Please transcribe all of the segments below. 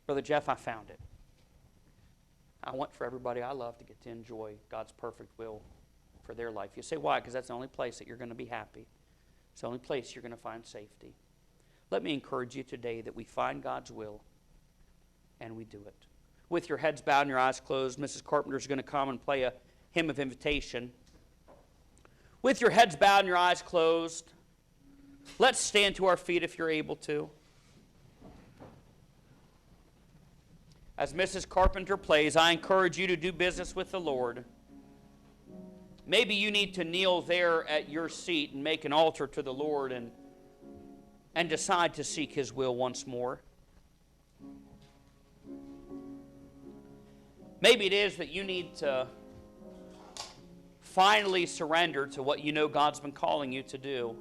Brother Jeff, I found it. I want for everybody I love to get to enjoy God's perfect will for their life. You say, why? Because that's the only place that you're going to be happy. It's the only place you're going to find safety. Let me encourage you today that we find God's will and we do it. With your heads bowed and your eyes closed, Mrs. Carpenter is going to come and play a hymn of invitation. With your heads bowed and your eyes closed, let's stand to our feet if you're able to. As Mrs. Carpenter plays, I encourage you to do business with the Lord. Maybe you need to kneel there at your seat and make an altar to the Lord and decide to seek His will once more. Maybe it is that you need to finally surrender to what you know God's been calling you to do.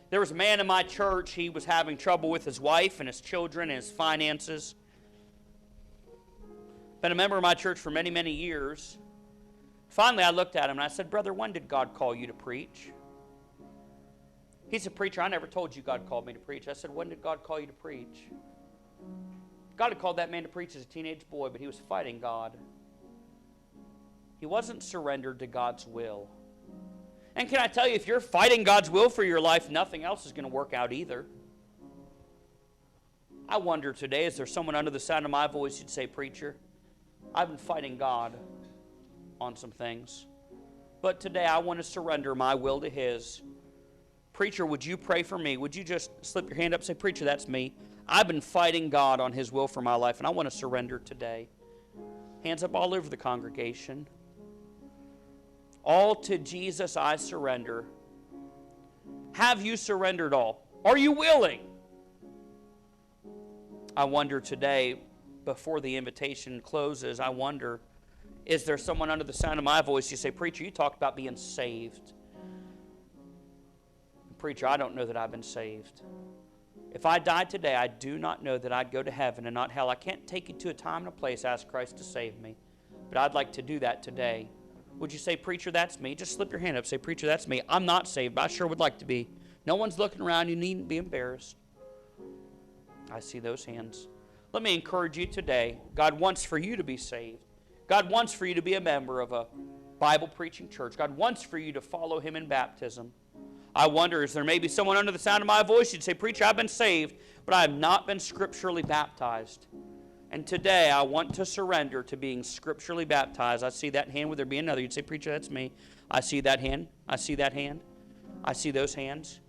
There was a man in my church, he was having trouble with his wife and his children and his finances. Been a member of my church for many, many years. Finally, I looked at him and I said, brother, when did God call you to preach? He said, preacher, I never told you God called me to preach. I said, when did God call you to preach? God had called that man to preach as a teenage boy, but he was fighting God. He wasn't surrendered to God's will. And can I tell you, if you're fighting God's will for your life, nothing else is going to work out either. I wonder today, is there someone under the sound of my voice who'd say, preacher, I've been fighting God on some things, but today I want to surrender my will to His. Preacher, would you pray for me? Would you just slip your hand up and say, preacher, that's me. I've been fighting God on His will for my life, and I want to surrender today. Hands up all over the congregation. All to Jesus I surrender. Have you surrendered all? Are you willing? I wonder today, before the invitation closes, I wonder, is there someone under the sound of my voice? You say, preacher, you talked about being saved. Preacher, I don't know that I've been saved. If I died today, I do not know that I'd go to heaven and not hell. I can't take you to a time and a place, ask Christ to save me. But I'd like to do that today. Would you say, preacher, that's me? Just slip your hand up. Say, preacher, that's me. I'm not saved, but I sure would like to be. No one's looking around. You needn't be embarrassed. I see those hands. Let me encourage you today. God wants for you to be saved. God wants for you to be a member of a Bible-preaching church. God wants for you to follow Him in baptism. I wonder, is there maybe someone under the sound of my voice? You'd say, preacher, I've been saved, but I have not been scripturally baptized. And today, I want to surrender to being scripturally baptized. I see that hand. Would there be another? You'd say, preacher, that's me. I see that hand. I see that hand. I see those hands.